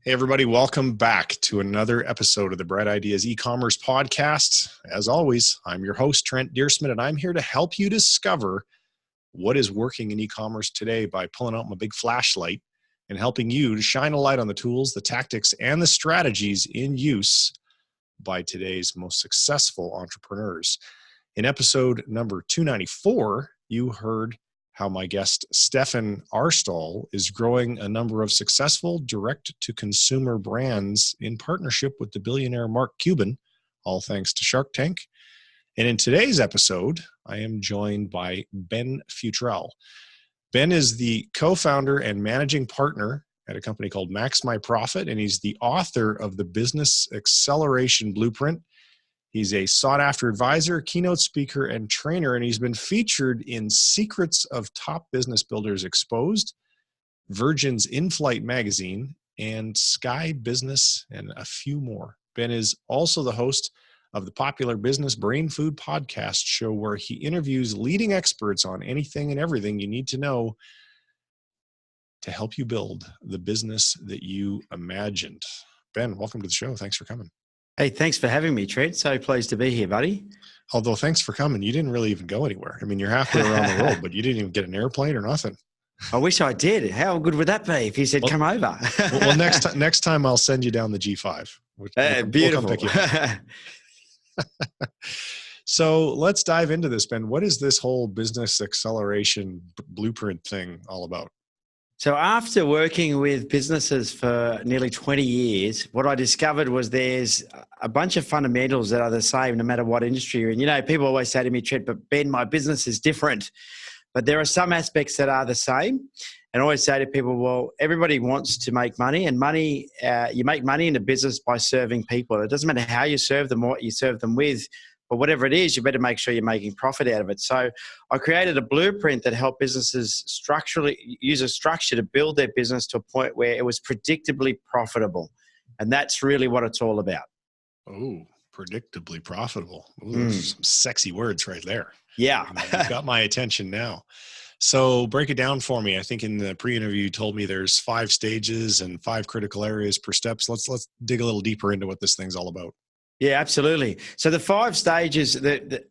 Hey, everybody, welcome back to another episode of the Bright Ideas eCommerce podcast. As always, I'm your host, Trent Deersmith, and I'm here to help you discover what is working in e-commerce today by pulling out my big flashlight and helping you to shine a light on the tools, the tactics, and the strategies in use by today's most successful entrepreneurs. In episode number 294, you heard how my guest, Stefan Arstall, is growing a number of successful direct-to-consumer brands in partnership with the billionaire Mark Cuban, all thanks to Shark Tank. And in today's episode, I am joined by Ben Fewtrell. Ben is the co-founder and managing partner at a company called Max My Profit, and he's the author of the Business Acceleration Blueprint. He's a sought-after advisor, keynote speaker, and trainer, and he's been featured in Secrets of Top Business Builders Exposed, Virgin's In-Flight magazine, and Sky Business, and a few more. Ben is also the host of the popular Business Brain Food podcast show, where he interviews leading experts on anything and everything you need to know to help you build the business that you imagined. Ben, welcome to the show. Thanks for coming. Hey, thanks for having me, Trent. So pleased to be here, buddy. Although, thanks for coming. You didn't really even go anywhere. I mean, you're halfway around the world, but you didn't even get an airplane or nothing. I wish I did. How good would that be if you said, come over? well, next time I'll send you down the G5. Beautiful. We'll come pick you up. So let's dive into this, Ben. What is this whole business acceleration blueprint thing all about? So after working with businesses for nearly 20 years, what I discovered was there's a bunch of fundamentals that are the same no matter what industry you're in. You know, people always say to me, Trent, but Ben, my business is different. But there are some aspects that are the same. And I always say to people, well, everybody wants to make money, and money, you make money in a business by serving people. It doesn't matter how you serve them, what you serve them with, but whatever it is, you better make sure you're making profit out of it. So I created a blueprint that helped businesses use a structure to build their business to a point where it was predictably profitable. And that's really what it's all about. Oh, predictably profitable. Ooh, some sexy words right there. Yeah. You've got my attention now. So break it down for me. I think in the pre-interview you told me there's 5 stages and 5 critical areas per steps. Let's dig a little deeper into what this thing's all about. Yeah, absolutely. So the 5 stages, the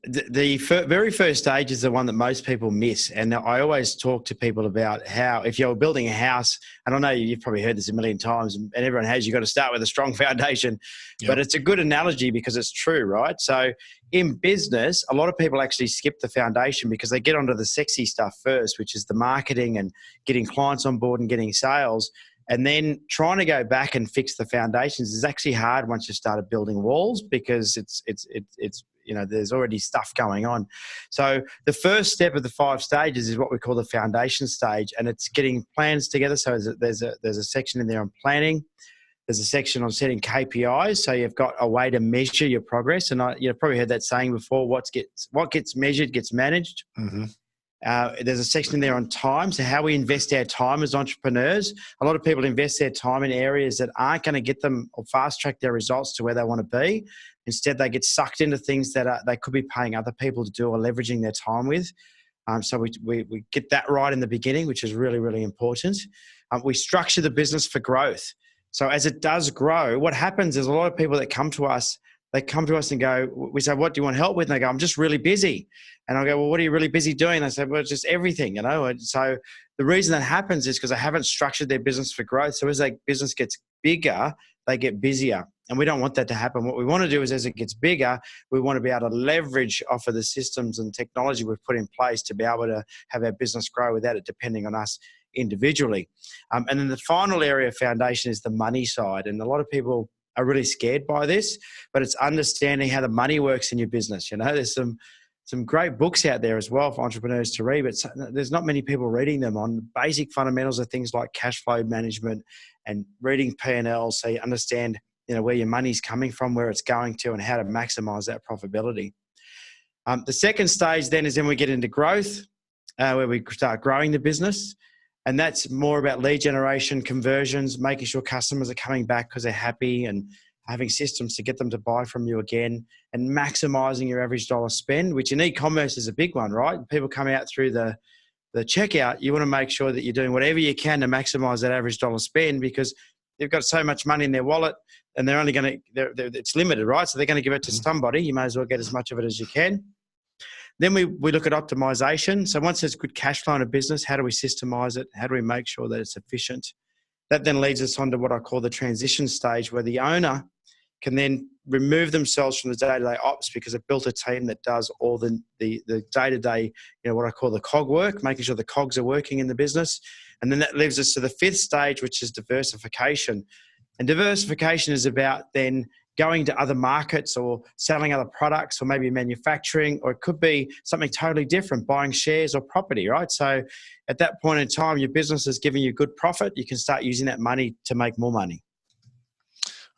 very first stage is the one that most people miss. And I always talk to people about how if you're building a house, and I know you've probably heard this a million times, and everyone has, you've got to start with a strong foundation. Yep. But it's a good analogy because it's true, right? So in business, a lot of people actually skip the foundation because they get onto the sexy stuff first, which is the marketing and getting clients on board and getting sales. And then trying to go back and fix the foundations is actually hard once you started building walls because it's you know, there's already stuff going on. So the first step of the 5 stages is what we call the foundation stage, and it's getting plans together. So there's a section in there on planning. There's a section on setting KPIs. So you've got a way to measure your progress. And you've probably heard that saying before, what gets measured gets managed. Mm-hmm. There's a section in there on time, so how we invest our time as entrepreneurs. A lot of people invest their time in areas that aren't going to get them or fast-track their results to where they want to be. Instead, they get sucked into things that they could be paying other people to do or leveraging their time with. So we get that right in the beginning, which is really, really important. We structure the business for growth. So as it does grow, what happens is a lot of people that come to us, and go, we say, what do you want help with? And they go, I'm just really busy. And I go, well, what are you really busy doing? They say, well, it's just everything, you know. And so the reason that happens is because they haven't structured their business for growth. So as their business gets bigger, they get busier. And we don't want that to happen. What we want to do is as it gets bigger, we want to be able to leverage off of the systems and technology we've put in place to be able to have our business grow without it depending on us individually. And then the final area of foundation is the money side. And a lot of people are really scared by this, but it's understanding how the money works in your business. You know, there's some great books out there as well for entrepreneurs to read, but there's not many people reading them on the basic fundamentals of things like cash flow management and reading P&L, so you understand, you know, where your money's coming from, where it's going to, and how to maximize that profitability. The second stage then is we get into growth, where we start growing the business. And that's more about lead generation, conversions, making sure customers are coming back because they're happy, and having systems to get them to buy from you again, and maximizing your average dollar spend, which in e-commerce is a big one, right? People come out through the checkout. You want to make sure that you're doing whatever you can to maximize that average dollar spend, because they've got so much money in their wallet, and they're only going to, it's limited, right? So they're going to give it to somebody. You may as well get as much of it as you can. Then we look at optimization. So once there's good cash flow in a business, how do we systemize it? How do we make sure that it's efficient? That then leads us on to what I call the transition stage, where the owner can then remove themselves from the day-to-day ops because they've built a team that does all the day-to-day, what I call the cog work, making sure the cogs are working in the business. And then that leaves us to the fifth stage, which is diversification. And diversification is about then going to other markets or selling other products, or maybe manufacturing, or it could be something totally different, buying shares or property, right? So at that point in time, your business is giving you good profit. You can start using that money to make more money.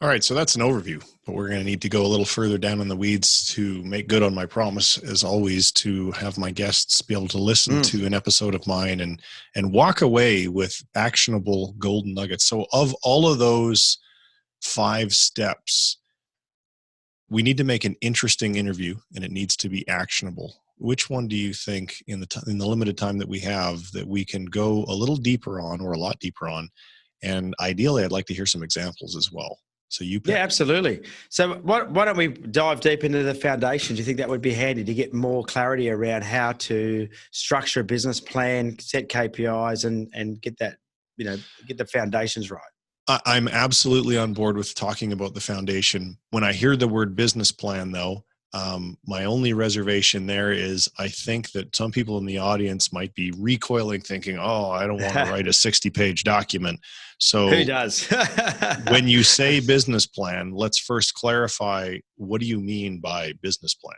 All right, so that's an overview, but we're going to need to go a little further down in the weeds to make good on my promise, as always, to have my guests be able to listen to an episode of mine and walk away with actionable golden nuggets. So of all of those 5 steps, we need to make an interesting interview, and it needs to be actionable. Which one do you think, in the limited time that we have, that we can go a little deeper on, or a lot deeper on? And ideally, I'd like to hear some examples as well. So you pick. Yeah, absolutely. So why don't we dive deep into the foundations? Do you think that would be handy to get more clarity around how to structure a business plan, set KPIs, and get that, get the foundations right? I'm absolutely on board with talking about the foundation. When I hear the word business plan, though, my only reservation there is I think that some people in the audience might be recoiling, thinking, oh, I don't want to write a 60-page document. So who does? When you say business plan, let's first clarify, what do you mean by business plan?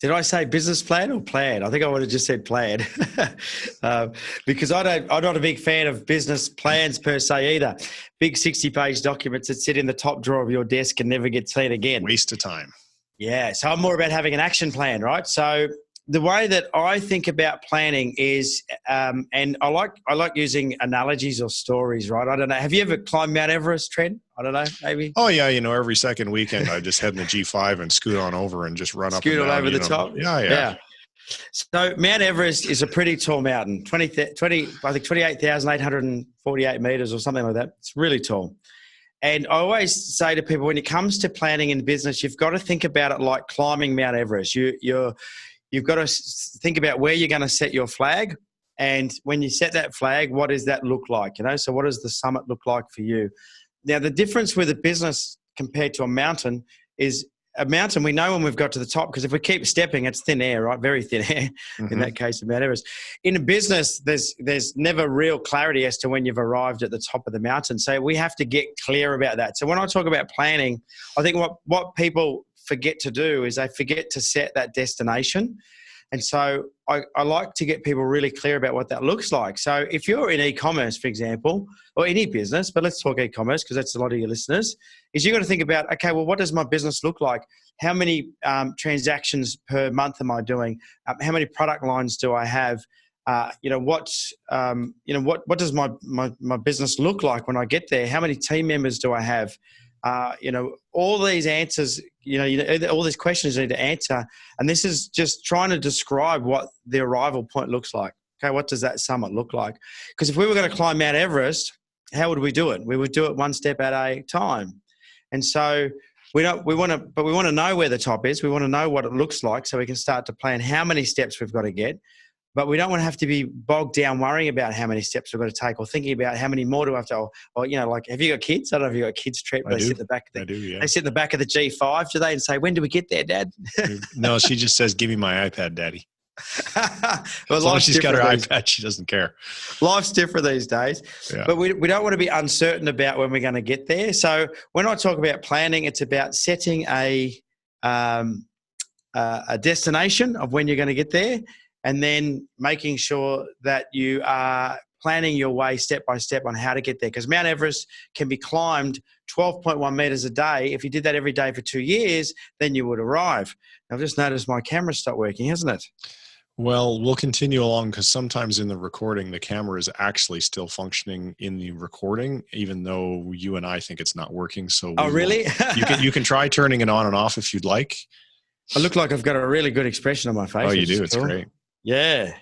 Did I say business plan or plan? I think I would have just said plan, because I'm not a big fan of business plans per se either. Big 60-page documents that sit in the top drawer of your desk and never get seen again. Waste of time. Yeah, so I'm more about having an action plan, right? So the way that I think about planning is, and I like using analogies or stories, right? I don't know. Have you ever climbed Mount Everest, Trent? I don't know, maybe. Oh yeah, every second weekend I just head in the G5 and scoot on over and just run up and down. Scoot all over the top. Yeah. So Mount Everest is a pretty tall mountain, 28,848 meters or something like that. It's really tall. And I always say to people, when it comes to planning in business, you've got to think about it like climbing Mount Everest. You've got to think about where you're going to set your flag. And when you set that flag, what does that look like? So what does the summit look like for you? Now, the difference with a business compared to a mountain is, a mountain, we know when we've got to the top, because if we keep stepping, it's thin air, right? Very thin air in that case of Mount Everest. In a business, there's never real clarity as to when you've arrived at the top of the mountain. So we have to get clear about that. So when I talk about planning, I think what people forget to do is they forget to set that destination. And so I like to get people really clear about what that looks like. So if you're in e-commerce, for example, or any business, but let's talk e-commerce because that's a lot of your listeners, is you've got to think about, okay, well, what does my business look like? How many transactions per month am I doing? How many product lines do I have? What does my business look like when I get there? How many team members do I have? All these answers, all these questions you need to answer. And this is just trying to describe what the arrival point looks like. Okay, what does that summit look like? Because if we were going to climb Mount Everest, how would we do it? We would do it one step at a time. And so we want to know where the top is. We want to know what it looks like so we can start to plan how many steps we've got to get. But we don't want to have to be bogged down worrying about how many steps we've got to take, or thinking about how many more do I have to, or like, have you got kids? I don't know if you've got kids, Trent, but they sit in the back of they sit in the back of the G5, do they, and say, when do we get there, Dad? No, she just says, give me my iPad, Daddy. Well, as long as she's got her iPad, she doesn't care. Life's different these days. Yeah. But we don't want to be uncertain about when we're going to get there. So when I talk about planning, it's about setting a destination of when you're going to get there, and then making sure that you are planning your way step by step on how to get there. Because Mount Everest can be climbed 12.1 meters a day. If you did that every day for 2 years, then you would arrive. I've just noticed my camera stopped working, hasn't it? Well, we'll continue along, because sometimes in the recording, the camera is actually still functioning in the recording, even though you and I think it's not working. So really? You can try turning it on and off if you'd like. I look like I've got a really good expression on my face. Oh, you do? It's great. Yeah.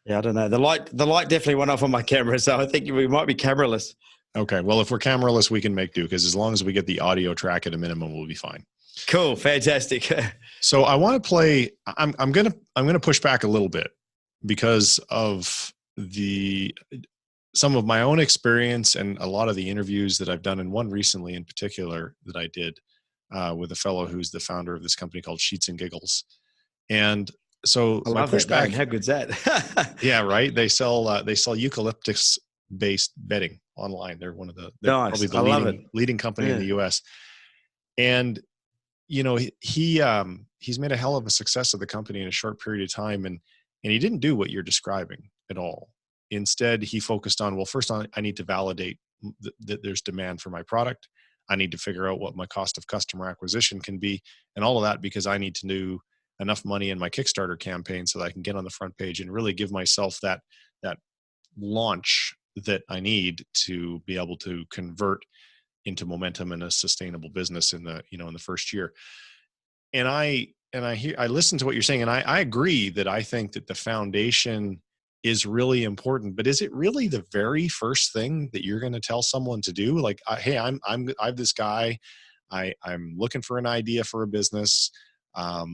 I don't know. The light definitely went off on my camera, so I think we might be cameraless. Okay. Well, if we're cameraless, we can make do, because as long as we get the audio track at a minimum, we'll be fine. Cool. Fantastic. So I want to play, I'm going to push back a little bit because of some of my own experience and a lot of the interviews that I've done, and one recently in particular that I did with a fellow who's the founder of this company called Sheets and Giggles. And so I love that name. How good's that? Yeah, right. They sell eucalyptus based bedding online. They're Nice. probably the leading company in the US. And he's made a hell of a success of the company in a short period of time, and he didn't do what you're describing at all. Instead, he focused on, well, first I need to validate that there's demand for my product. I need to figure out what my cost of customer acquisition can be, and all of that because I need to do enough money in my Kickstarter campaign so that I can get on the front page and really give myself that launch that I need to be able to convert into momentum and a sustainable business in the first year. And I listen to what you're saying, and I agree that I think that the foundation is really important, but is it really the very first thing that you're going to tell someone to do? Like, hey, I'm this guy, I'm looking for an idea for a business, let's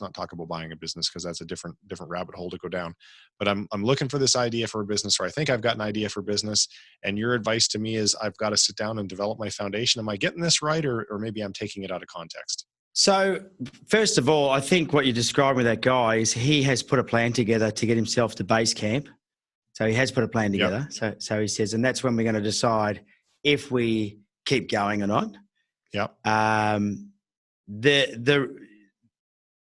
not talk about buying a business because that's a different rabbit hole to go down. But I'm looking for this idea for a business, or I think I've got an idea for business. And your advice to me is I've got to sit down and develop my foundation. Am I getting this right, or maybe I'm taking it out of context? So first of all, I think what you're describing with that guy is he has put a plan together to get himself to base camp. So he has put a plan together. Yep. So he says, and that's when we're going to decide if we keep going or not. Yep.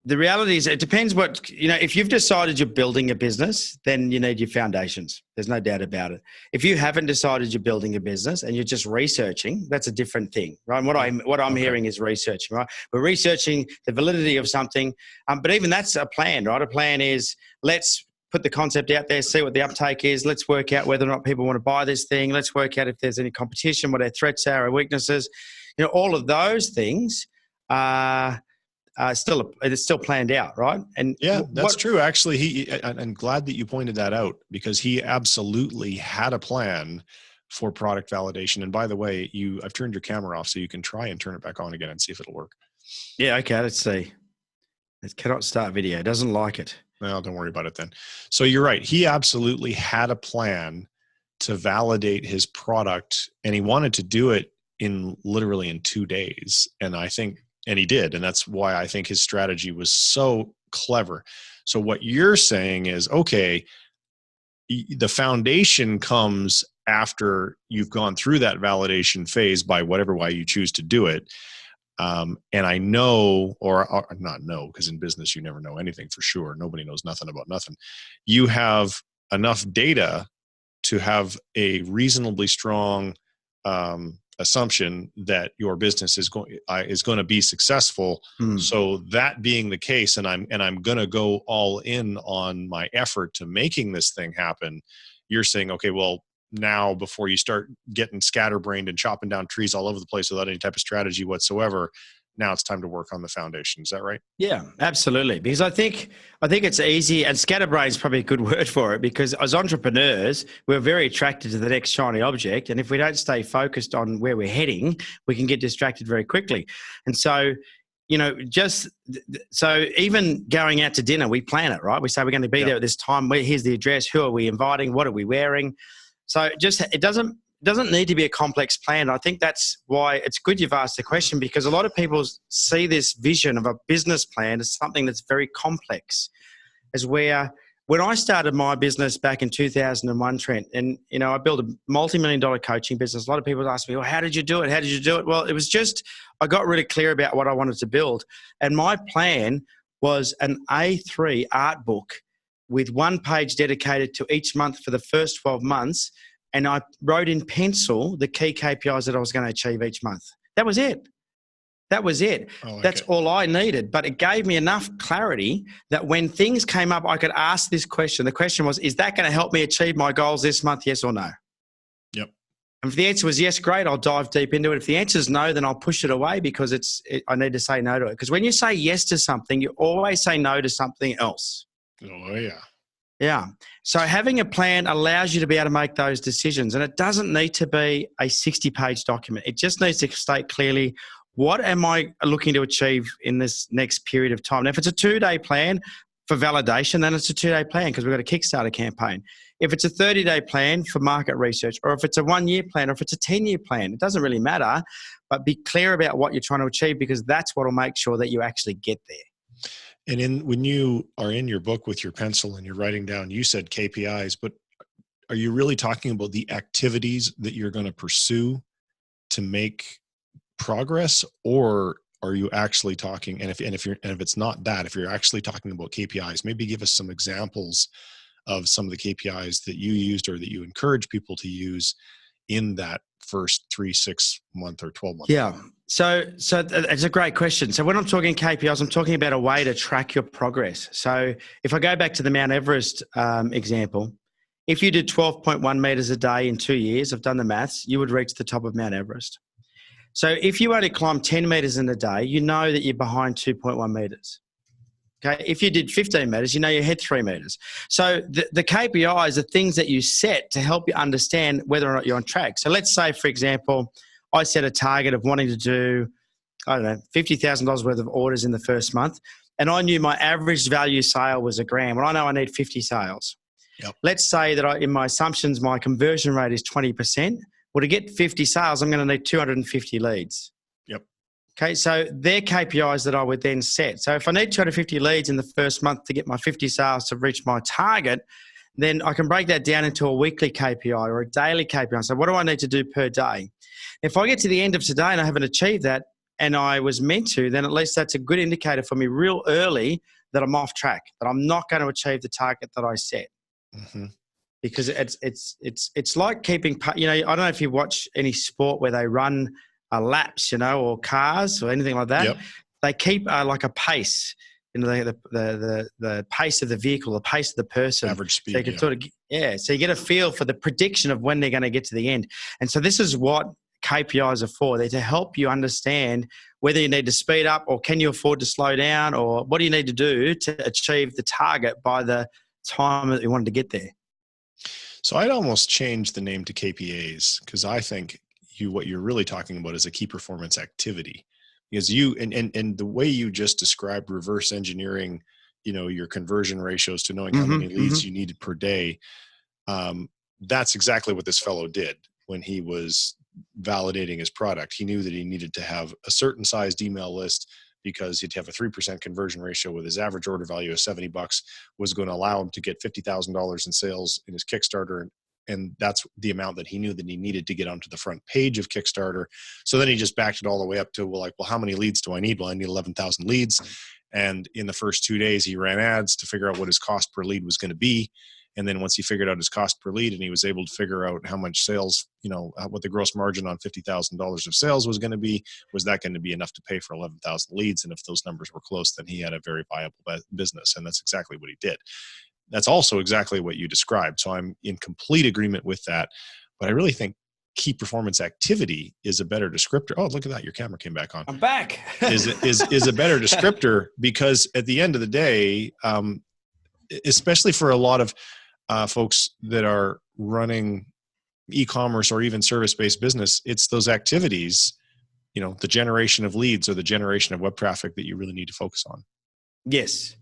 The reality is it depends if you've decided you're building a business, then you need your foundations. There's no doubt about it. If you haven't decided you're building a business and you're just researching, that's a different thing, right? And what I'm hearing is researching, right? We're researching the validity of something, but even that's a plan, right? A plan is let's put the concept out there, see what the uptake is. Let's work out whether or not people want to buy this thing. Let's work out if there's any competition, what our threats are, our weaknesses. All of those things it's still planned out, right? And yeah, that's true. Actually, I'm glad that you pointed that out, because he absolutely had a plan for product validation. And by the way, I've turned your camera off so you can try and turn it back on again and see if it'll work. Yeah. Okay. Let's see. It cannot start video. It doesn't like it. Well, don't worry about it then. So you're right. He absolutely had a plan to validate his product, and he wanted to do it literally in 2 days. And he did. And that's why I think his strategy was so clever. So what you're saying is, okay, the foundation comes after you've gone through that validation phase by whatever way you choose to do it. And I know, or not know, because in business, you never know anything for sure. Nobody knows nothing about nothing. You have enough data to have a reasonably strong assumption that your business is going to be successful. So that being the case, and I'm going to go all in on my effort to making this thing happen. You're saying, okay, well, now before you start getting scatterbrained and chopping down trees all over the place without any type of strategy whatsoever, now it's time to work on the foundation. Is that right? Yeah, absolutely. Because I think it's easy, and scatterbrain is probably a good word for it, because as entrepreneurs, we're very attracted to the next shiny object. And if we don't stay focused on where we're heading, we can get distracted very quickly. And so, so even going out to dinner, we plan it, right? We say we're going to be there at this time. Here's the address. Who are we inviting? What are we wearing? So it doesn't need to be a complex plan. I think that's why it's good you've asked the question, because a lot of people see this vision of a business plan as something that's very complex. As where when I started my business back in 2001, Trent, and I built a multi-million-dollar coaching business. A lot of people ask me, well, how did you do it? How did you do it? Well, it was just, I got really clear about what I wanted to build. And my plan was an A3 art book with one page dedicated to each month for the first 12 months. And I wrote in pencil the key KPIs that I was going to achieve each month. That was it. That's all I needed. But it gave me enough clarity that when things came up, I could ask this question. The question was, is that going to help me achieve my goals this month? Yes or no? Yep. And if the answer was yes, great, I'll dive deep into it. If the answer is no, then I'll push it away, because I need to say no to it. Because when you say yes to something, you always say no to something else. Oh, yeah. Yeah. So having a plan allows you to be able to make those decisions. And it doesn't need to be a 60-page document. It just needs to state clearly, what am I looking to achieve in this next period of time? Now, if it's a 2-day plan for validation, then it's a 2-day plan because we've got a Kickstarter campaign. If it's a 30-day plan for market research, or if it's a 1-year plan, or if it's a 10-year plan, it doesn't really matter, but be clear about what you're trying to achieve, because that's what will make sure that you actually get there. And when you are in your book with your pencil and you're writing down, you said KPIs, but are you really talking about the activities that you're going to pursue to make progress, or are you actually talking, and if it's not that, if you're actually talking about KPIs, maybe give us some examples of some of the KPIs that you used or that you encourage people to use in that first 3, 6 month or 12 month. Yeah. So it's a great question. So when I'm talking KPIs, I'm talking about a way to track your progress. So if I go back to the Mount Everest example, if you did 12.1 meters a day in 2 years, I've done the maths, you would reach the top of Mount Everest. So if you only climb 10 meters in a day, you know that you're behind 2.1 meters. Okay. If you did 15 meters, you know you had 3 meters. So the KPIs are things that you set to help you understand whether or not you're on track. So let's say, for example, I set a target of wanting to do, I don't know, $50,000 worth of orders in the first month. And I knew my average value sale was $1,000. Well, I know I need 50 sales. Yep. Let's say that in my assumptions, my conversion rate is 20%. Well, to get 50 sales, I'm going to need 250 leads. Yep. Okay, so they're KPIs that I would then set. So if I need 250 leads in the first month to get my 50 sales to reach my target, then I can break that down into a weekly KPI or a daily KPI. So what do I need to do per day? If I get to the end of today and I haven't achieved that, and I was meant to, then at least that's a good indicator for me real early that I'm off track, that I'm not going to achieve the target that I set. Mm-hmm. Because it's like keeping, I don't know if you watch any sport where they run laps, or cars or anything like that. Yep. They keep like a pace, the pace of the vehicle, the pace of the person. Average speed. So you can so you get a feel for the prediction of when they're going to get to the end. And so this is what KPIs are for. They're to help you understand whether you need to speed up, or can you afford to slow down, or what do you need to do to achieve the target by the time that you wanted to get there. So I'd almost change the name to KPAs, because I think what you're really talking about is a key performance activity, because you and the way you just described reverse engineering, your conversion ratios to knowing how many leads you needed per day. That's exactly what this fellow did when he was validating his product. He knew that he needed to have a certain sized email list, because he'd have a 3% conversion ratio with his average order value of $70 was going to allow him to get $50,000 in sales in his Kickstarter. And that's the amount that he knew that he needed to get onto the front page of Kickstarter. So then he just backed it all the way up to, how many leads do I need? Well, I need 11,000 leads. And in the first 2 days, he ran ads to figure out what his cost per lead was going to be. And then once he figured out his cost per lead and he was able to figure out how much sales, what the gross margin on $50,000 of sales was going to be, was that going to be enough to pay for 11,000 leads? And if those numbers were close, then he had a very viable business. And that's exactly what he did. That's also exactly what you described. So I'm in complete agreement with that. But I really think key performance activity is a better descriptor. Oh, look at that. Your camera came back on. I'm back. is a better descriptor, because at the end of the day, especially for a lot of folks that are running e-commerce or even service-based business, it's those activities, the generation of leads or the generation of web traffic that you really need to focus on. Yes.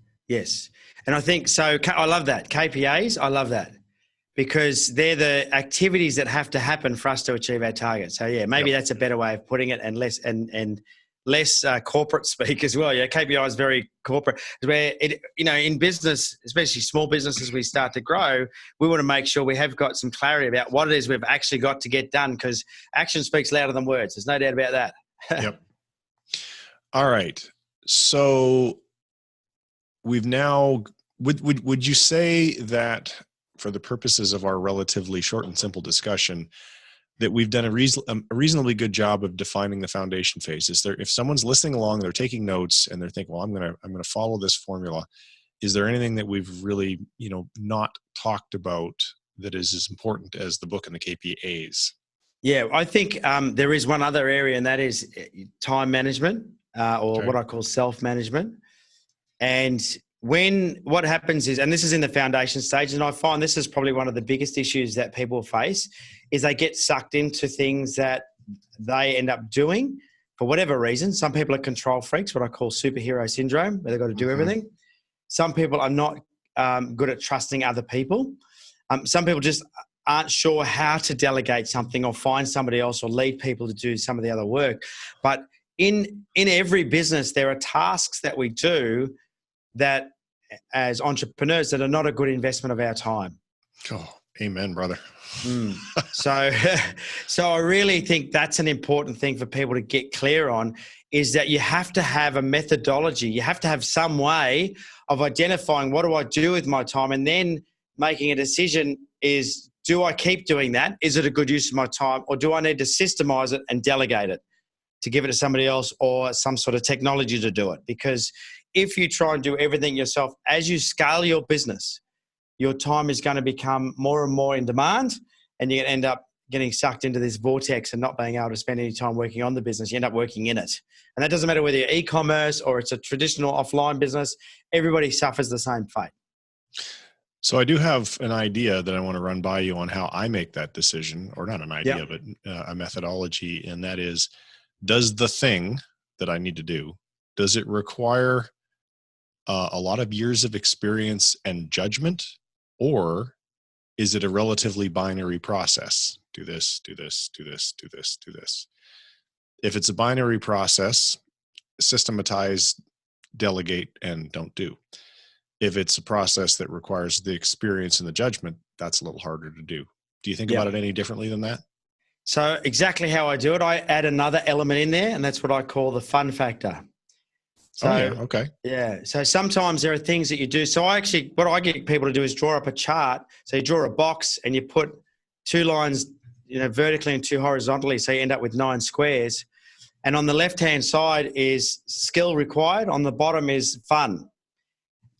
And I think so. I love that. KPAs, I love that, because they're the activities that have to happen for us to achieve our target. So maybe that's a better way of putting it, and less corporate speak as well. KPI is very corporate, where in business, especially small businesses, we start to grow, we want to make sure we have got some clarity about what it is we've actually got to get done, because action speaks louder than words. There's no doubt about that. Yep. All right. So we've now, would you say that, for the purposes of our relatively short and simple discussion, that we've done a reasonably good job of defining the foundation phase? Is there, if someone's listening along, they're taking notes and they're thinking, well, I'm going to follow this formula, is there anything that we've really, not talked about that is as important as the book and the KPAs? Yeah, I think there is one other area, and that is time management, or what I call self-management. And what happens is, and this is in the foundation stage, and I find this is probably one of the biggest issues that people face, is they get sucked into things that they end up doing for whatever reason. Some people are control freaks, what I call superhero syndrome, where they've got to do everything. Some people are not good at trusting other people. Some people just aren't sure how to delegate something or find somebody else or lead people to do some of the other work. But in every business, there are tasks that we do that as entrepreneurs that are not a good investment of our time. Oh, amen, brother. So I really think that's an important thing for people to get clear on, is that you have to have a methodology. You have to have some way of identifying what do I do with my time, and then making a decision is, do I keep doing that? Is it a good use of my time? Or do I need to systemize it and delegate it to give it to somebody else or some sort of technology to do it? Because if you try and do everything yourself, as you scale your business, your time is going to become more and more in demand, and you're going to end up getting sucked into this vortex and not being able to spend any time working on the business. You end up working in it. And that doesn't matter whether you're e-commerce or it's a traditional offline business. Everybody suffers the same fate. So I do have an idea that I want to run by you on how I make that decision, or not an idea, but a methodology. And that is, does the thing that I need to do, does it require a lot of years of experience and judgment, or is it a relatively binary process? Do this, do this, do this, do this, do this. If it's a binary process, systematize, delegate, and don't do. If it's a process that requires the experience and the judgment, that's a little harder to do. Do you think about it any differently than that? So exactly how I do it, I add another element in there, and that's what I call the fun factor. So, okay. Yeah. So sometimes there are things that you do. So what I get people to do is draw up a chart. So you draw a box and you put 2 lines, vertically and 2 horizontally. So you end up with 9 squares. And on the left-hand side is skill required. On the bottom is fun.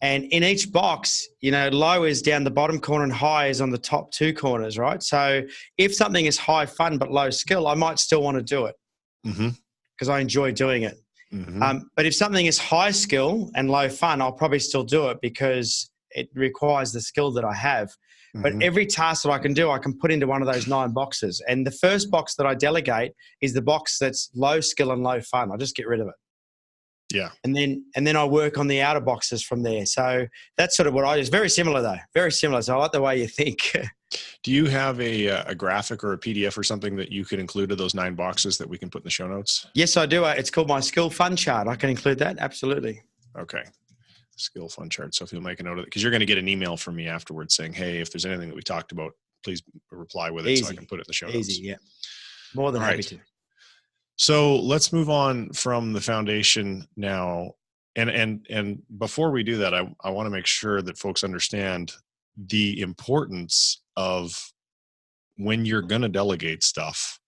And in each box, low is down the bottom corner and high is on the top 2 corners, right? So if something is high fun but low skill, I might still want to do it because I enjoy doing it. But if something is high skill and low fun, I'll probably still do it because it requires the skill that I have. But every task that I can do, I can put into one of those 9 boxes. And the first box that I delegate is the box that's low skill and low fun. I just get rid of it. Yeah. And then I work on the outer boxes from there. So that's sort of what I do. It's very similar though. Very similar. So I like the way you think. Do you have a graphic or a PDF or something that you can include to those 9 boxes that we can put in the show notes? Yes, I do. It's called my skill fun chart. I can include that. Absolutely. Okay. Skill fun chart. So if you'll make a note of it, because you're going to get an email from me afterwards saying, hey, if there's anything that we talked about, please reply with it so I can put it in the show notes. Easy. Yeah. More than happy to. So let's move on from the foundation now. And before we do that, I want to make sure that folks understand the importance of, when you're going to delegate stuff,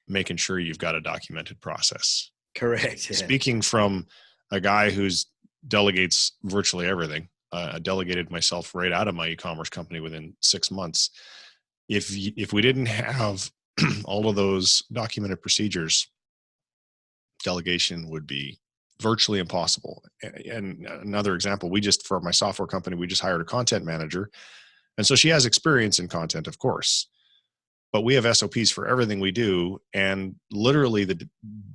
making sure you've got a documented process. Correct. Yeah. Speaking from a guy who's delegates virtually everything, I delegated myself right out of my e-commerce company within 6 months. If we didn't have all of those documented procedures, delegation would be virtually impossible. And another example, for my software company, we just hired a content manager. And so she has experience in content, of course, but we have SOPs for everything we do. And literally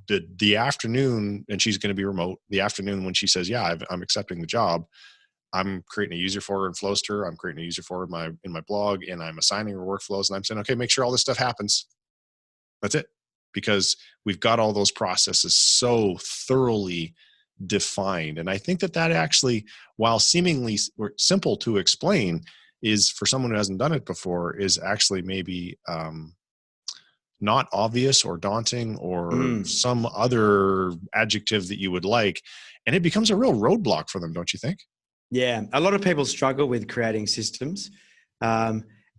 the afternoon, and she's going to be remote, the afternoon when she says, yeah, I'm accepting the job, I'm creating a user for her in Flowster. I'm creating a user for her in my blog, and I'm assigning her workflows. And I'm saying, okay, make sure all this stuff happens. That's it. Because we've got all those processes so thoroughly defined. And I think that actually, while seemingly simple to explain, is, for someone who hasn't done it before, is actually maybe not obvious or daunting or some other adjective that you would like. And it becomes a real roadblock for them, don't you think? Yeah. A lot of people struggle with creating systems.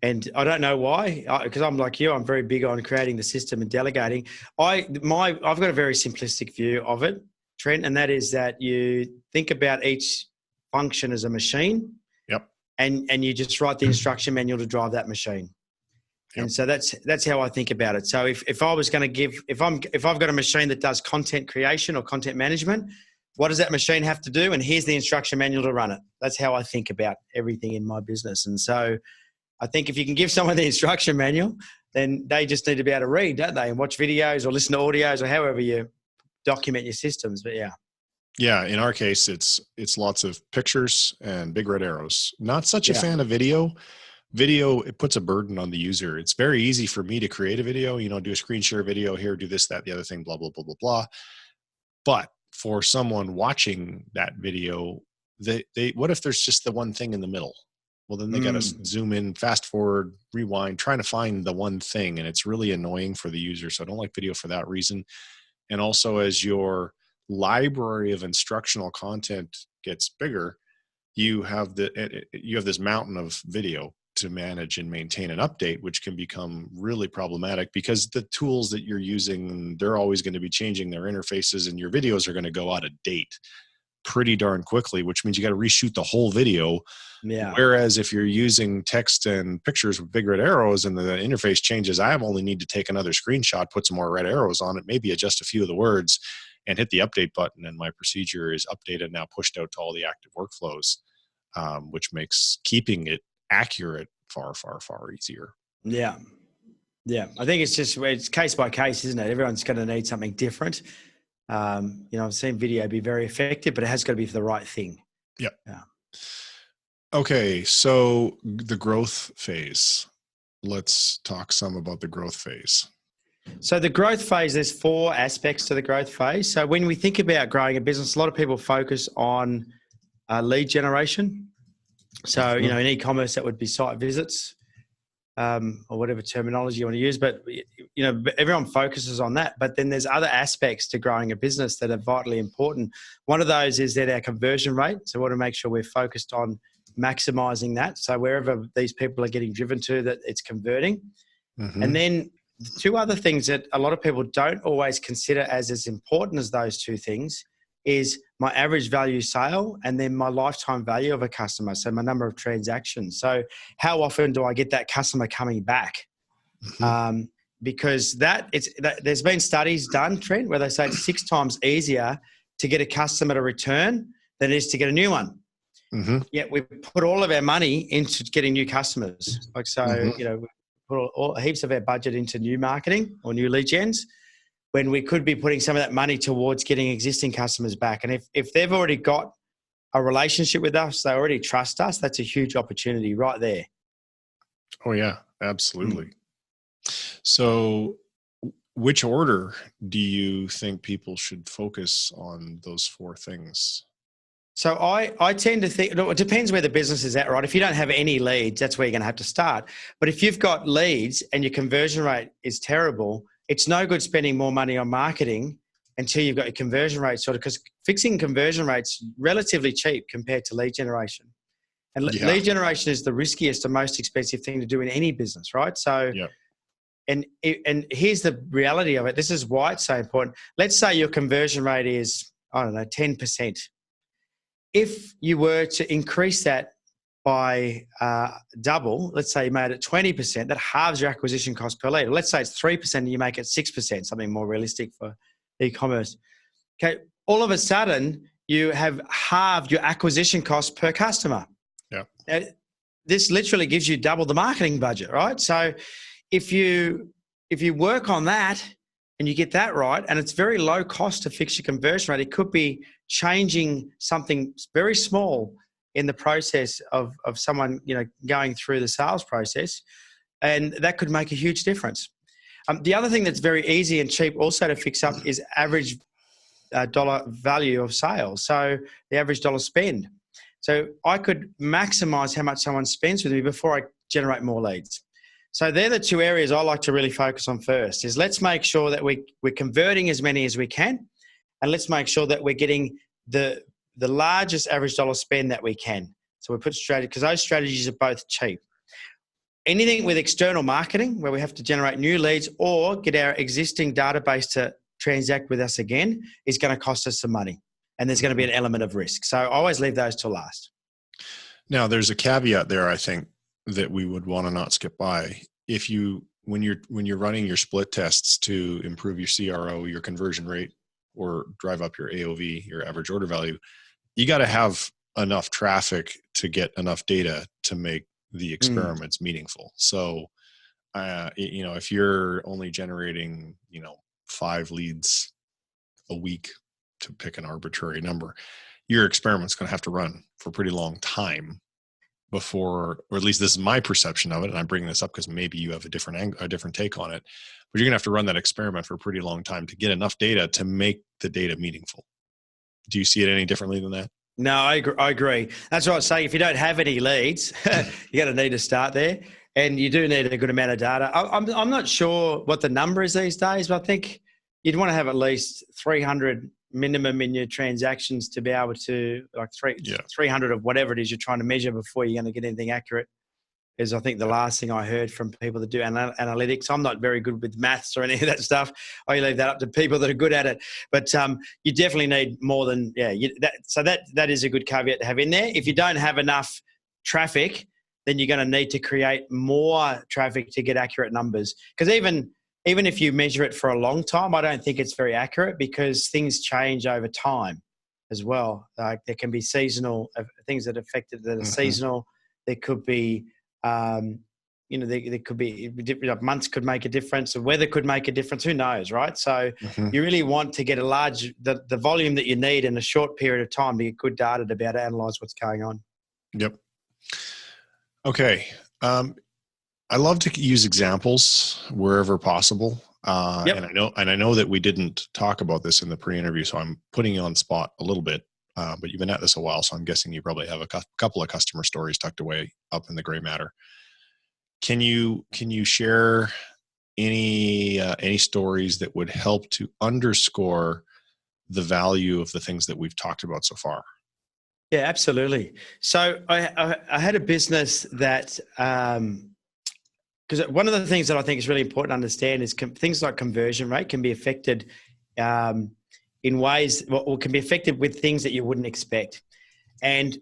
And I don't know why, because I'm like you, I'm very big on creating the system and delegating. I've got a very simplistic view of it, Trent, and that is that you think about each function as a machine. Yep. And you just write the instruction manual to drive that machine. Yep. And so that's how I think about it. So if I was going to if I've got a machine that does content creation or content management, what does that machine have to do? And here's the instruction manual to run it. That's how I think about everything in my business. And so I think if you can give someone the instruction manual, then they just need to be able to read, don't they? And watch videos or listen to audios or however you document your systems. But yeah. Yeah, in our case, it's lots of pictures and big red arrows. Not such a fan of video. Video, it puts a burden on the user. It's very easy for me to create a video, do a screen share video here, do this, that, the other thing, blah, blah, blah, blah, blah. But for someone watching that video, they what if there's just the one thing in the middle? Well, then they got to zoom in, fast forward, rewind, trying to find the one thing. And it's really annoying for the user. So I don't like video for that reason. And also, as your library of instructional content gets bigger, you have this mountain of video to manage and maintain and update, which can become really problematic because the tools that you're using, they're always going to be changing their interfaces, and your videos are going to go out of date pretty darn quickly, which means you got to reshoot the whole video. Yeah. Whereas if you're using text and pictures with big red arrows and the interface changes, I only need to take another screenshot, put some more red arrows on it, maybe adjust a few of the words and hit the update button. And my procedure is updated, now pushed out to all the active workflows, which makes keeping it accurate far, far, far easier. Yeah. Yeah. I think it's case by case, isn't it? Everyone's going to need something different. I've seen video be very effective, but it has got to be for the right thing. Yep. Yeah. Okay. So the growth phase, let's talk some about the growth phase. So the growth phase, there's 4 aspects to the growth phase. So when we think about growing a business, a lot of people focus on lead generation. So, in e-commerce, that would be site visits, or whatever terminology you want to use. But, everyone focuses on that. But then there's other aspects to growing a business that are vitally important. One of those is that our conversion rate. So we want to make sure we're focused on maximizing that. So wherever these people are getting driven to, that it's converting. Mm-hmm. And then the 2 other things that a lot of people don't always consider as important as those 2 things is my average value sale and then my lifetime value of a customer. So my number of transactions. So how often do I get that customer coming back? Mm-hmm. Because there's been studies done, Trent, where they say it's 6 times easier to get a customer to return than it is to get a new one. Mm-hmm. Yet we put all of our money into getting new customers. Mm-hmm. We put heaps of our budget into new marketing or new lead gens, when we could be putting some of that money towards getting existing customers back. And if they've already got a relationship with us, they already trust us, that's a huge opportunity right there. Oh, yeah, absolutely. So which order do you think people should focus on those 4 things? So I tend to think, it depends where the business is at, right? If you don't have any leads, that's where you're going to have to start. But if you've got leads and your conversion rate is terrible, it's no good spending more money on marketing until you've got your conversion rate sorted, because fixing conversion rate's relatively cheap compared to lead generation. And lead generation is the riskiest and most expensive thing to do in any business, right? So, and here's the reality of it. This is why it's so important. Let's say your conversion rate is, 10%. If you were to increase that by double, let's say you made it 20%, that halves your acquisition cost per lead. Let's say it's 3% and you make it 6%, something more realistic for e-commerce. Okay, all of a sudden you have halved your acquisition cost per customer. Yeah. This literally gives you double the marketing budget, right? So if you work on that and you get that right, and it's very low cost to fix your conversion rate, it could be changing something very small in the process of someone, going through the sales process, and that could make a huge difference. The other thing that's very easy and cheap also to fix up is average dollar value of sales. So the average dollar spend. So I could maximize how much someone spends with me before I generate more leads. So they're the 2 areas I like to really focus on first, is let's make sure that we're converting as many as we can, and let's make sure that we're getting the largest average dollar spend that we can. So we put strategy, because those strategies are both cheap. Anything with external marketing where we have to generate new leads or get our existing database to transact with us again is going to cost us some money, and there's going to be an element of risk. So I always leave those till last. Now there's a caveat there, I think, that we would want to not skip by. When you're running your split tests to improve your CRO, your conversion rate, or drive up your AOV, your average order value, you got to have enough traffic to get enough data to make the experiments meaningful. So, if you're only generating, 5 leads a week, to pick an arbitrary number, your experiment's going to have to run for a pretty long time before, or at least this is my perception of it. And I'm bringing this up because maybe you have a different take on it, but you're going to have to run that experiment for a pretty long time to get enough data to make the data meaningful. Do you see it any differently than that? No, I agree. That's what I was saying. If you don't have any leads, you're going to need to start there, and you do need a good amount of data. I'm not sure what the number is these days, but I think you'd want to have at least 300 minimum in your transactions to be able to, like 300 of whatever it is you're trying to measure before you're going to get anything accurate. Is I think the last thing I heard from people that do analytics. I'm not very good with maths or any of that stuff. I leave that up to people that are good at it. But you definitely need more than, so that is a good caveat to have in there. If you don't have enough traffic, then you're going to need to create more traffic to get accurate numbers. Because even if you measure it for a long time, I don't think it's very accurate because things change over time as well. Like there can be seasonal things that are seasonal. There could be there could be months could make a difference, the weather could make a difference, who knows, right? So you really want to get the volume that you need in a short period of time to get good data to be able to analyze what's going on. Yep. Okay. I love to use examples wherever possible. And I know that we didn't talk about this in the pre-interview, so I'm putting you on the spot a little bit. But you've been at this a while, so I'm guessing you probably have a couple of customer stories tucked away up in the gray matter. Can you share any stories that would help to underscore the value of the things that we've talked about so far? Yeah, absolutely. So I had a business that, because one of the things that I think is really important to understand is things like conversion rate can be affected in ways, or can be affected with things that you wouldn't expect. And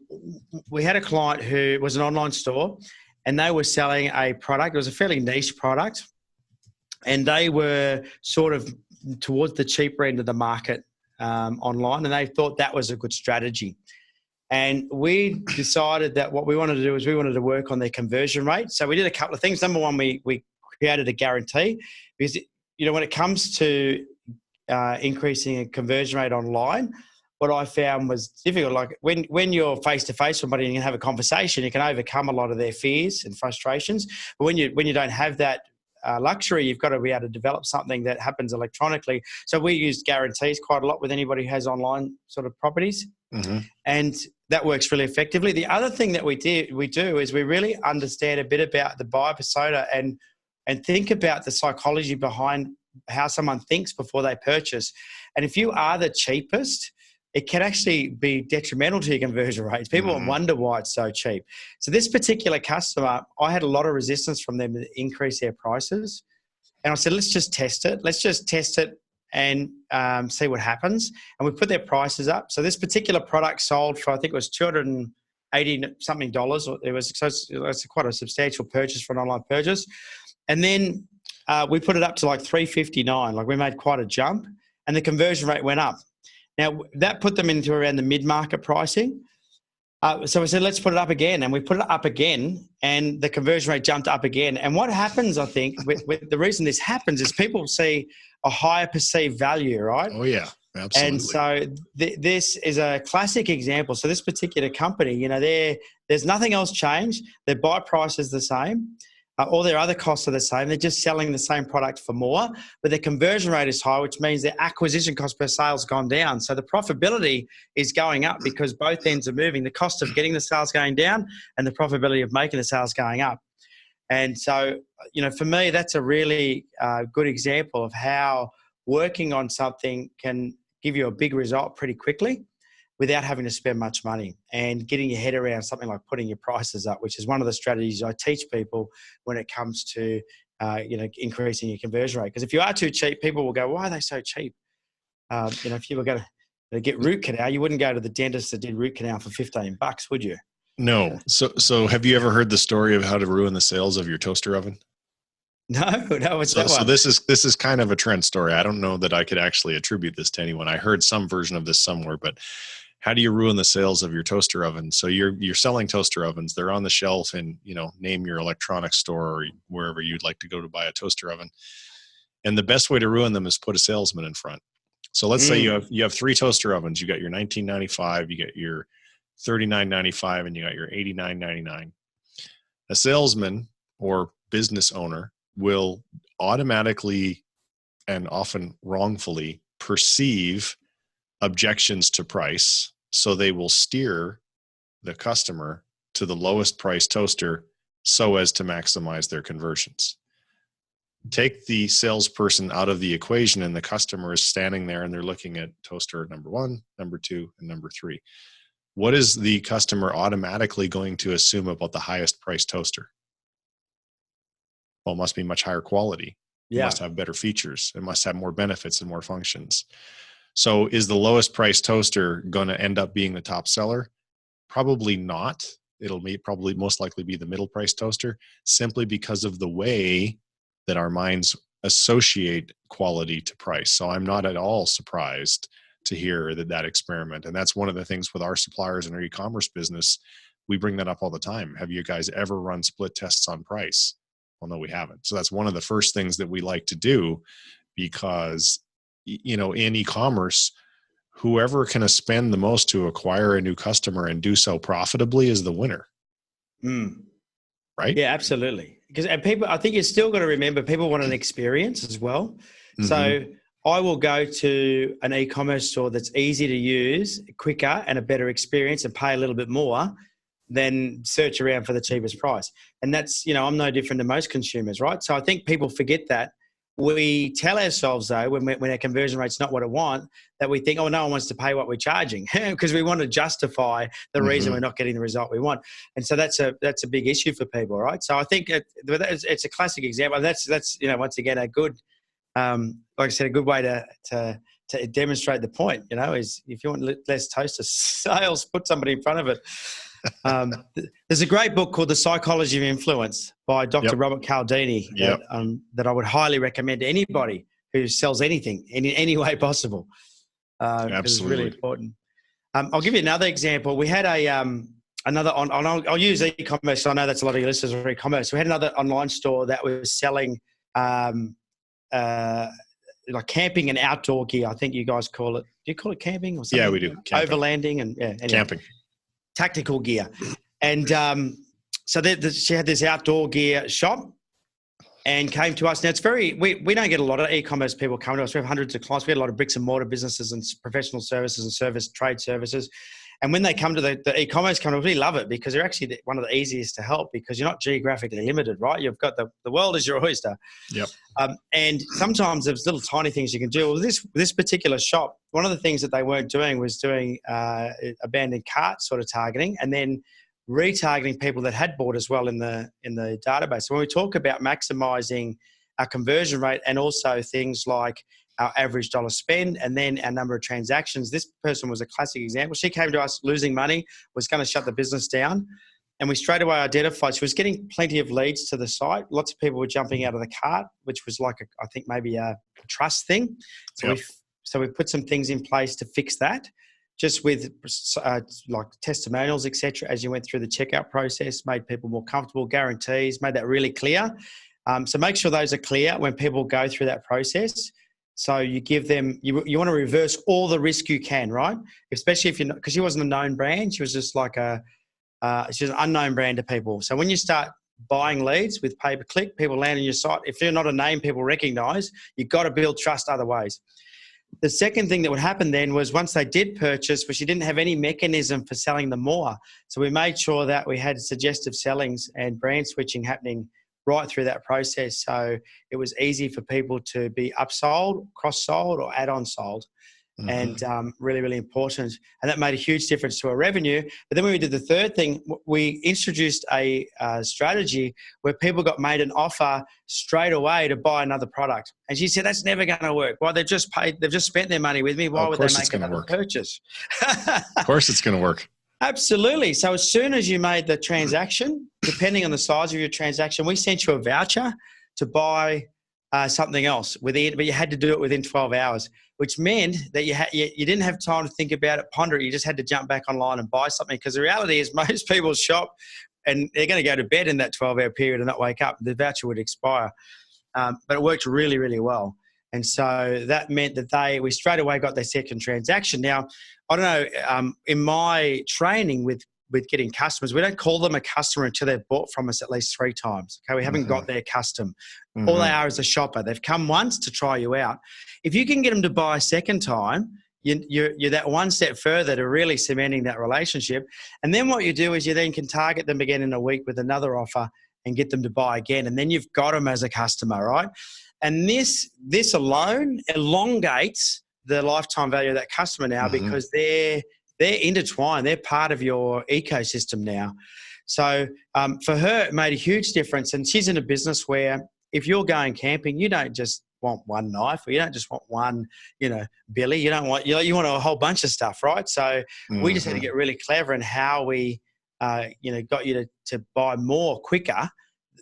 we had a client who was an online store, and they were selling a product. It was a fairly niche product, and they were sort of towards the cheaper end of the market online, and they thought that was a good strategy. And we decided that what we wanted to do is we wanted to work on their conversion rate. So we did a couple of things. Number one, we created a guarantee, because when it comes to increasing a conversion rate online, what I found was difficult. Like when you're face to face with somebody and you can have a conversation, you can overcome a lot of their fears and frustrations. But when you don't have that luxury, you've got to be able to develop something that happens electronically. So we used guarantees quite a lot with anybody who has online sort of properties, and that works really effectively. The other thing that we do is we really understand a bit about the buyer persona and think about the psychology behind how someone thinks before they purchase. And if you are the cheapest, it can actually be detrimental to your conversion rates. People wonder why it's so cheap. So this particular customer, I had a lot of resistance from them to increase their prices. And I said, let's just test it. Let's just test it and see what happens. And we put their prices up. So this particular product sold for, I think it was $280 something. It was quite a substantial purchase for an online purchase. And then we put it up to like $359. Like we made quite a jump, and the conversion rate went up. Now that put them into around the mid-market pricing. So we said, let's put it up again, and we put it up again, and the conversion rate jumped up again. And what happens, I think, with the reason this happens is people see a higher perceived value, right? Oh yeah, absolutely. And so this is a classic example. So this particular company, there's nothing else changed. Their buy price is the same. All their other costs are the same. They're just selling the same product for more, but their conversion rate is high, which means their acquisition cost per sale has gone down. So the profitability is going up because both ends are moving. The cost of getting the sales going down and the profitability of making the sales going up. And so, for me, that's a really good example of how working on something can give you a big result pretty quickly without having to spend much money, and getting your head around something like putting your prices up, which is one of the strategies I teach people when it comes to, increasing your conversion rate. Because if you are too cheap, people will go, why are they so cheap? If you were going to get root canal, you wouldn't go to the dentist that did root canal for $15, would you? No. So have you ever heard the story of how to ruin the sales of your toaster oven? No, it's that So one. this is kind of a trend story. I don't know that I could actually attribute this to anyone. I heard some version of this somewhere, but how do you ruin the sales of your toaster oven? So you're selling toaster ovens. They're on the shelf in, name your electronics store or wherever you'd like to go to buy a toaster oven. And the best way to ruin them is put a salesman in front. So let's say you have 3 toaster ovens. You got your $19.95, you got your $39.95, and you got your $89.99. A salesman or business owner will automatically and often wrongfully perceive objections to price. So they will steer the customer to the lowest price toaster so as to maximize their conversions. Take the salesperson out of the equation and the customer is standing there and they're looking at toaster number 1, number 2, and number 3. What is the customer automatically going to assume about the highest price toaster? Well, it must be much higher quality. It must have better features. It must have more benefits and more functions. So is the lowest price toaster going to end up being the top seller? Probably not. It'll probably most likely be the middle price toaster, simply because of the way that our minds associate quality to price. So I'm not at all surprised to hear that experiment. And that's one of the things with our suppliers and our e-commerce business. We bring that up all the time. Have you guys ever run split tests on price? Well, no, we haven't. So that's one of the first things that we like to do, because, in e-commerce, whoever can spend the most to acquire a new customer and do so profitably is the winner. Right? Yeah, absolutely. Because people, I think you've still got to remember, people want an experience as well. Mm-hmm. So I will go to an e-commerce store that's easy to use, quicker, and a better experience, and pay a little bit more than search around for the cheapest price. And that's, I'm no different to most consumers, right? So I think people forget that. We tell ourselves, though, when our conversion rate's not what I want, that we think, oh, no one wants to pay what we're charging, because we want to justify the reason we're not getting the result we want. And so that's a big issue for people, right? So I think it's a classic example. That's once again, a good, like I said, a good way to demonstrate the point, is if you want less toaster sales, put somebody in front of it. There's a great book called The Psychology of Influence by Dr. Robert Cialdini that I would highly recommend to anybody who sells anything in any way possible. Absolutely. It's really important. I'll give you another example. We had I'll use e-commerce. I know that's a lot of your listeners are e-commerce. We had another online store that was selling like camping and outdoor gear. I think you guys call it. Do you call it camping or something? Yeah, we do. Camping. Overlanding and anyway. Camping. Tactical gear. And so she had this outdoor gear shop and came to us. Now, it's we don't get a lot of e-commerce people coming to us. We have hundreds of clients. We had a lot of bricks and mortar businesses and professional services and trade services. And when they come to the e-commerce company, we love it because they're actually one of the easiest to help, because you're not geographically limited, right? You've got the world is your oyster. Yep. And sometimes there's little tiny things you can do. Well, this particular shop, one of the things that they weren't doing was doing abandoned cart sort of targeting, and then retargeting people that had bought as well in the database. So when we talk about maximizing our conversion rate and also things like our average dollar spend and then our number of transactions, this person was a classic example. She came to us losing money, was going to shut the business down, and we straight away identified she was getting plenty of leads to the site. Lots of people were jumping out of the cart, which was like I think maybe a trust thing. So we put some things in place to fix that, just with like testimonials, etc. As you went through the checkout process, made people more comfortable, guarantees, made that really clear. So make sure those are clear when people go through that process. So you give them, you want to reverse all the risk you can, right? Especially if you're not, because she wasn't a known brand. She was just like she's an unknown brand to people. So when you start buying leads with pay-per-click, people land on your site. If you're not a name people recognize, you've got to build trust other ways. The second thing that would happen then was once they did purchase, but she didn't have any mechanism for selling them more. So we made sure that we had suggestive sellings and brand switching happening right through that process. So it was easy for people to be upsold, cross-sold, or add-on sold. And really, really important. And that made a huge difference to our revenue. But then when we did the third thing, we introduced a strategy where people got made an offer straight away to buy another product. And she said, that's never going to work. Well, they've just spent their money with me. Why would they make another purchase? Of course it's going to work. Absolutely. So as soon as you made the transaction, depending on the size of your transaction, we sent you a voucher to buy something else but you had to do it within 12 hours, which meant that you didn't have time to think about it, ponder it. You just had to jump back online and buy something, because the reality is most people shop and they're going to go to bed in that 12-hour period and not wake up. The voucher would expire. But it worked really, really well. And so that meant that we straight away got their second transaction. Now, I don't know, in my training with getting customers, we don't call them a customer until they've bought from us at least 3 times. Okay, we haven't got their custom. All they are is a shopper. They've come once to try you out. If you can get them to buy a second time, you're that one step further to really cementing that relationship. And then what you do is you then can target them again in a week with another offer and get them to buy again. And then you've got them as a customer, right? And this alone elongates the lifetime value of that customer now, because they're intertwined. They're part of your ecosystem now. So for her, it made a huge difference. And she's in a business where if you're going camping, you don't just want one knife, or you don't just want one, billy. You don't want, you want a whole bunch of stuff, right? So we just had to get really clever in how we, got you to buy more quicker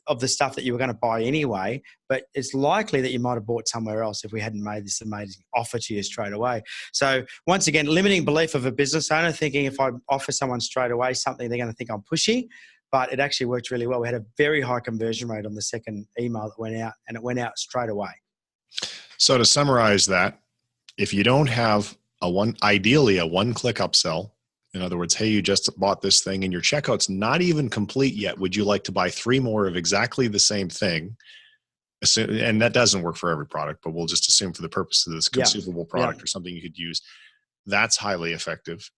of the stuff that you were going to buy anyway. But it's likely that you might have bought somewhere else if we hadn't made this amazing offer to you straight away. So once again, limiting belief of a business owner, thinking if I offer someone straight away something, they're going to think I'm pushy. But it actually worked really well. We had a very high conversion rate on the second email that went out, and it went out straight away. So to summarize that, if you don't have ideally a one-click upsell, in other words, hey, you just bought this thing and your checkout's not even complete yet, would you like to buy 3 more of exactly the same thing? And that doesn't work for every product, but we'll just assume for the purpose of this consumable product or something you could use. That's highly effective.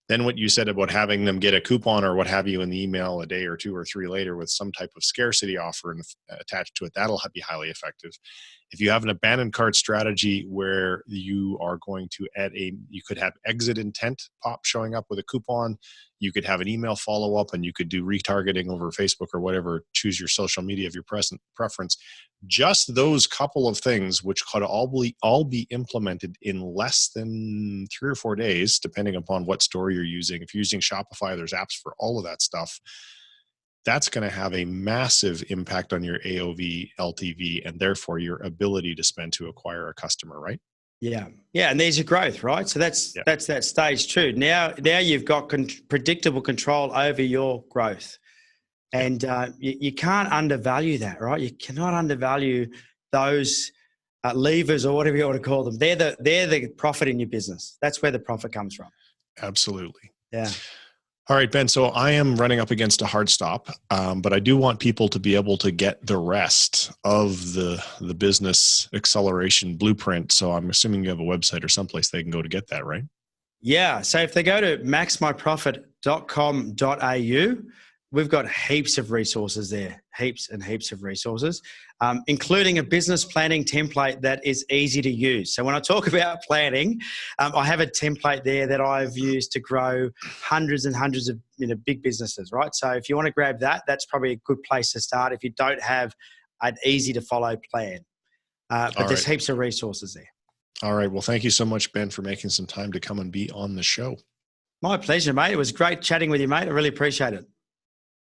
Then what you said about having them get a coupon or what have you in the email a day or 2 or 3 later with some type of scarcity offer and attached to it, that'll be highly effective. If you have an abandoned cart strategy where you are going to you could have exit intent pop showing up with a coupon, you could have an email follow-up, and you could do retargeting over Facebook or whatever, choose your social media of your preference. Just those couple of things, which could all be implemented in less than 3 or 4 days, depending upon what store you're using. If you're using Shopify, there's apps for all of that stuff. That's going to have a massive impact on your AOV, LTV, and therefore your ability to spend to acquire a customer, right? Yeah. And there's your growth, right? So that's that stage 2. Now you've got predictable control over your growth. And you can't undervalue that, right? You cannot undervalue those levers, or whatever you want to call them. They're the profit in your business. That's where the profit comes from. Absolutely. Yeah. All right, Ben. So I am running up against a hard stop, but I do want people to be able to get the rest of the business acceleration blueprint. So I'm assuming you have a website or someplace they can go to get that, right? Yeah. So if they go to maxmyprofit.com.au, we've got heaps of resources there, heaps and heaps of resources, including a business planning template that is easy to use. So when I talk about planning, I have a template there that I've used to grow hundreds and hundreds of big businesses, right? So if you want to grab that, that's probably a good place to start if you don't have an easy to follow plan. But there's heaps of resources there. All right. Well, thank you so much, Ben, for making some time to come and be on the show. My pleasure, mate. It was great chatting with you, mate. I really appreciate it.